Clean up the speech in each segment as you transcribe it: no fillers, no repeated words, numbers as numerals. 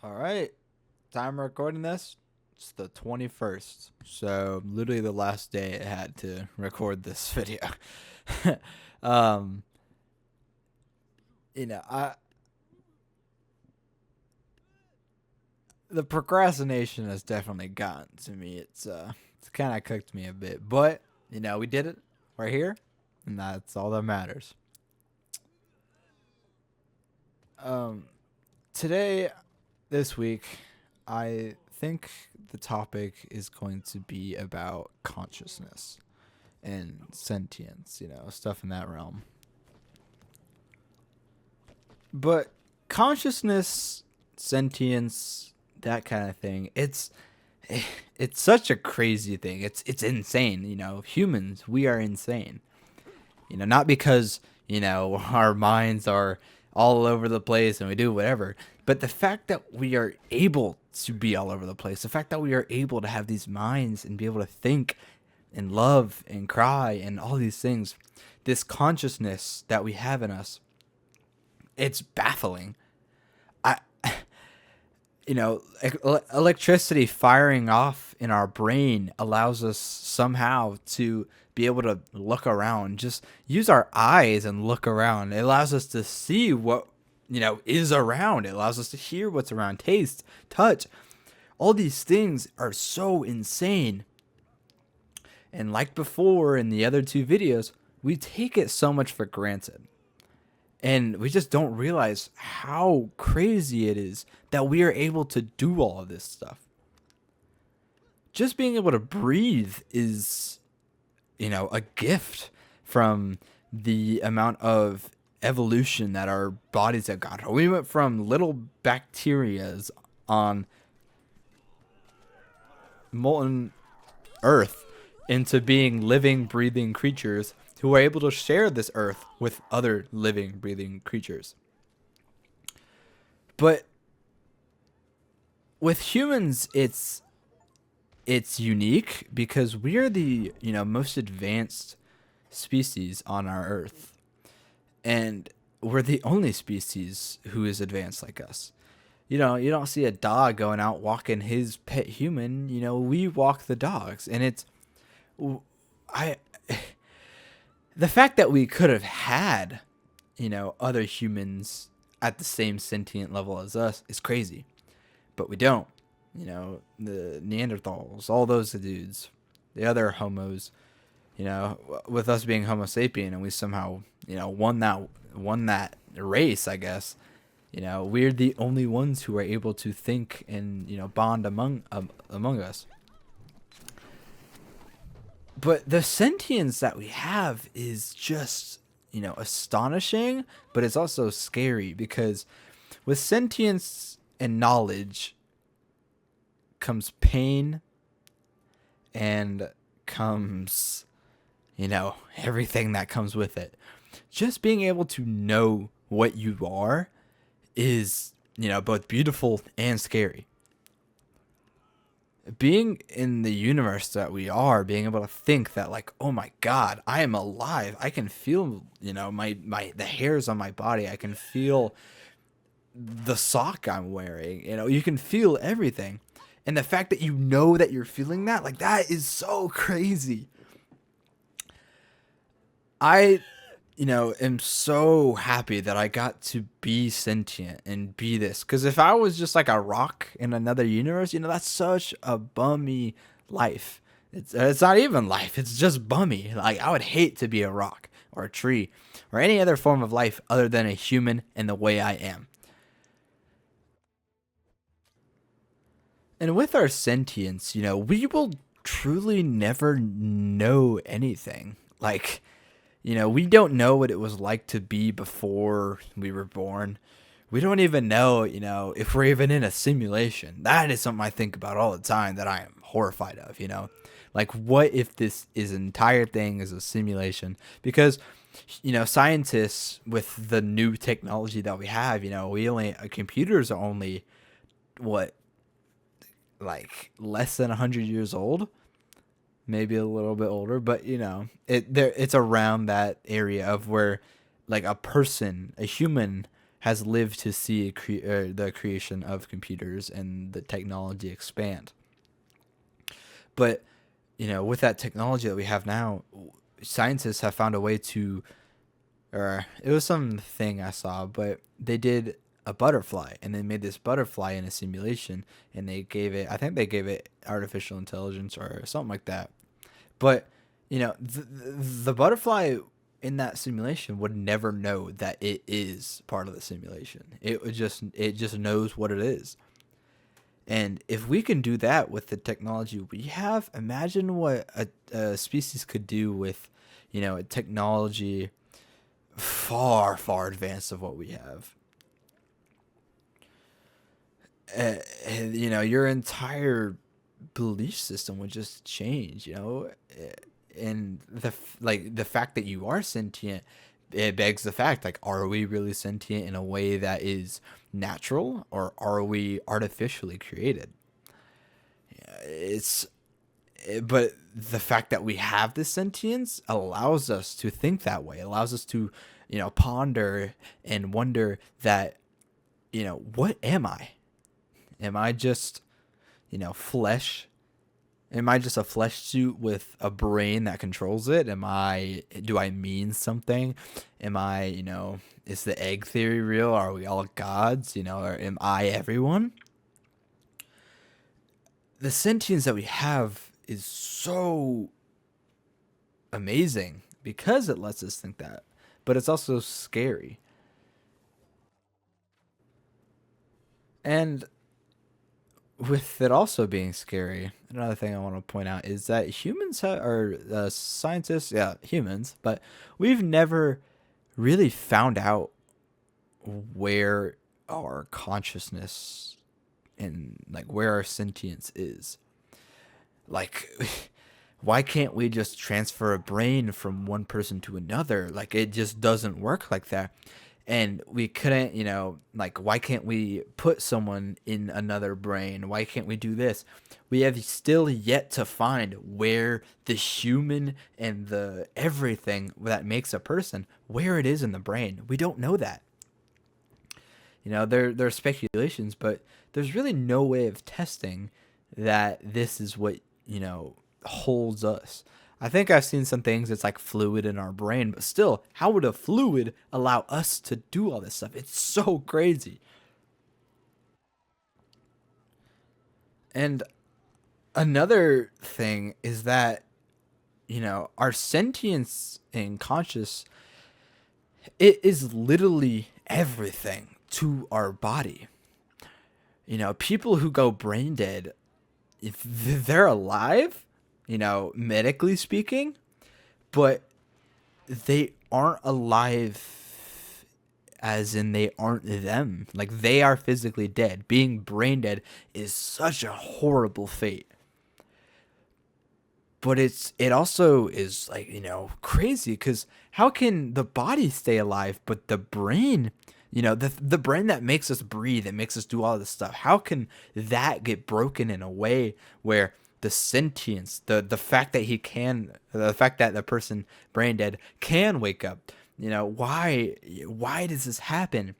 All right. Time recording this. It's the 21st. So, literally the last day I had to record this video. um, you know, I the procrastination has definitely gotten to me. It's kind of cooked me a bit, but we did it. We're here, and that's all that matters. Um, today, this week, I think the topic is going to be about consciousness and sentience, stuff in that realm. But consciousness, sentience, that kind of thing, it's such a crazy thing. It's insane, Humans, we are insane. Not because, our minds are all over the place and we do whatever, but the fact that we are able to be all over the place, the fact that we are able to have these minds and be able to think and love and cry and all these things, this consciousness that we have in us, it's baffling. I, electricity firing off in our brain allows us somehow to be able to look around, just use our eyes and look around. It allows us to see what, is around. It allows us to hear what's around, taste, touch. All these things are so insane. And like before in the other two videos, we take it so much for granted. And we just don't realize how crazy it is that we are able to do all of this stuff. Just being able to breathe is, a gift from the amount of evolution that our bodies have gone. We went from little bacterias on molten earth into being living, breathing creatures who are able to share this earth with other living, breathing creatures. But with humans, it's unique because we are the most advanced species on our earth, and we're the only species who is advanced like us. You don't see a dog going out walking his pet human. We walk the dogs, and I the fact that we could have had, other humans at the same sentient level as us is crazy. But we don't. The Neanderthals, all those dudes, the other homos, with us being Homo sapien, and we somehow, won that race, I guess. We're the only ones who are able to think and bond among us. But the sentience that we have is just, astonishing, but it's also scary because with sentience and knowledge comes pain and comes, everything that comes with it. Just being able to know what you are is, both beautiful and scary. Being in the universe that we are, being able to think that, like, oh my god, I am alive. I can feel, my the hairs on my body. I can feel the sock I'm wearing. You can feel everything. And the fact that that you're feeling that, like, that is so crazy. I, am so happy that I got to be sentient and be this. Because if I was just like a rock in another universe, that's such a bummy life. It's not even life. It's just bummy. Like, I would hate to be a rock or a tree or any other form of life other than a human in the way I am. And with our sentience, we will truly never know anything. Like, we don't know what it was like to be before we were born. We don't even know, if we're even in a simulation. That is something I think about all the time that I am horrified of. Like, what if this entire thing is a simulation? Because, scientists with the new technology that we have, computers are only, what, like less than 100 years old, maybe a little bit older, but it's around that area of where, like, a person, a human has lived to see the creation of computers and the technology expand. But with that technology that we have now, scientists have found a way to, or it was something I saw, but they did a butterfly and they made this butterfly in a simulation, and I think they gave it artificial intelligence or something like that. But the butterfly in that simulation would never know that it is part of the simulation. It just knows what it is. And if we can do that with the technology we have, imagine what a species could do with, a technology far, far advanced of what we have. Your entire belief system would just change, and the fact that you are sentient, it begs the fact, like, are we really sentient in a way that is natural, or are we artificially created? It's but the fact that we have this sentience allows us to think that way, allows us to ponder and wonder that, what am I? Am I just flesh? Am I just a flesh suit with a brain that controls it? Do I mean something? Am I, is the egg theory real? Are we all gods? Or am I everyone? The sentience that we have is so amazing because it lets us think that, but it's also scary. And with it also being scary, another thing I want to point out is that scientists, yeah, humans, but we've never really found out where our consciousness and, like, where our sentience is. Like, why can't we just transfer a brain from one person to another? Like, it just doesn't work like that. And we couldn't, like, why can't we put someone in another brain? Why can't we do this? We have still yet to find where the human and the everything that makes a person, where it is in the brain. We don't know that. There are speculations, but there's really no way of testing that this is what, holds us. I think I've seen some things it's like fluid in our brain, but still, how would a fluid allow us to do all this stuff? It's so crazy. And another thing is that, our sentience and conscious, it is literally everything to our body. People who go brain dead, if they're alive, medically speaking, but they aren't alive as in they aren't them. Like, they are physically dead. Being brain dead is such a horrible fate. But it also is, like, crazy, because how can the body stay alive, but the brain, the brain that makes us breathe, that makes us do all this stuff, how can that get broken in a way where the sentience, the fact that the person brain dead can wake up, why does this happen?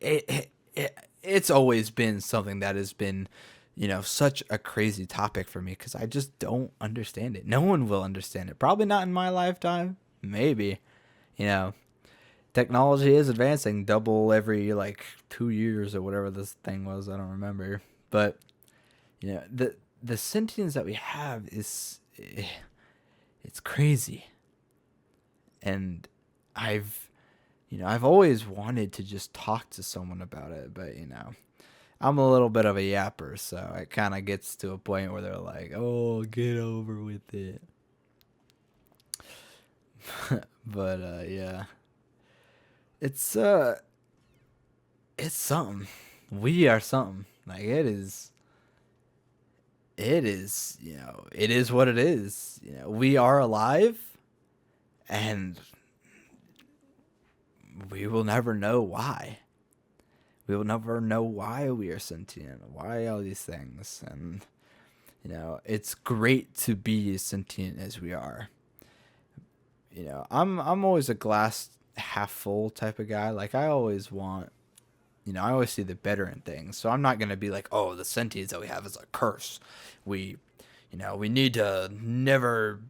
It's always been something that has been, such a crazy topic for me, because I just don't understand it. No one will understand it. Probably not in my lifetime. Maybe. You know, Technology is advancing double every, like, 2 years or whatever this thing was. I don't remember. But, the sentience that we have is, it's crazy. And I've, I've always wanted to just talk to someone about it, but, I'm a little bit of a yapper, so it kind of gets to a point where they're like, "Oh, get over with it." But yeah, it's it's something. We are something. Like, it is, it is what it is. We are alive, and we will never know why. We will never know why we are sentient, why all these things. And, it's great to be as sentient as we are. I'm always a glass half full type of guy. Like I always want, I always see the better in things. So I'm not gonna be like, oh, the sentience that we have is a curse. We, we need to never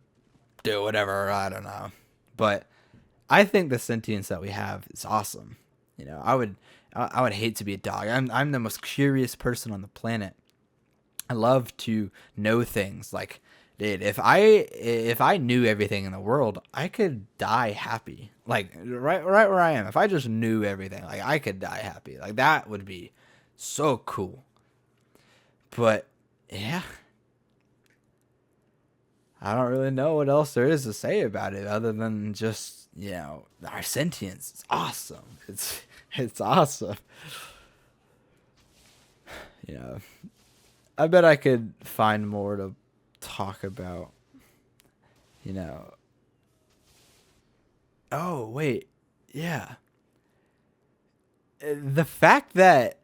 do whatever. I don't know, but I think the sentience that we have is awesome. I would hate to be a dog. I'm the most curious person on the planet. I love to know things. Like, dude, if I knew everything in the world, I could die happy. Like right where I am. If I just knew everything, like I could die happy. Like that would be so cool. But yeah, I don't really know what else there is to say about it other than just, our sentience is awesome. It's awesome. You know, I bet I could find more to talk about. You know. Oh, wait. Yeah. The fact that,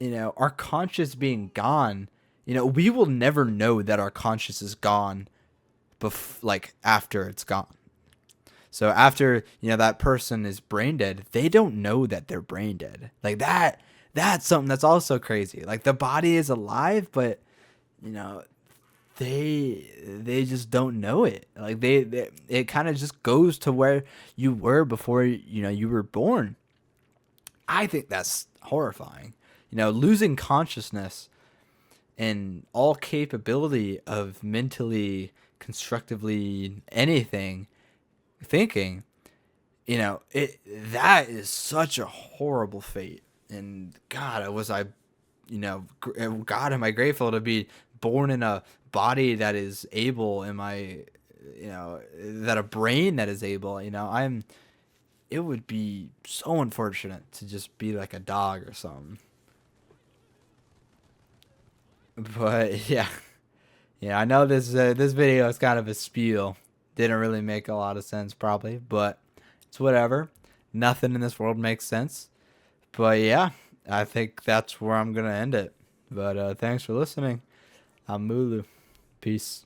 our conscious being gone, we will never know that our conscious is gone like after it's gone. So after, that person is brain dead, they don't know that they're brain dead. Like that's something that's also crazy. Like the body is alive, but you know, they just don't know it. Like they it kind of just goes to where you were before, you were born. I think that's horrifying. Losing consciousness and all capability of mentally, constructively anything thinking, it that is such a horrible fate. And God, God, am I grateful to be born in a body that is able, that a brain that is able, it would be so unfortunate to just be like a dog or something. But yeah, I know this video is kind of a spiel. Didn't really make a lot of sense probably, but it's whatever. Nothing in this world makes sense. But yeah, I think that's where I'm gonna end it. But thanks for listening. I'm MooLoo. Peace.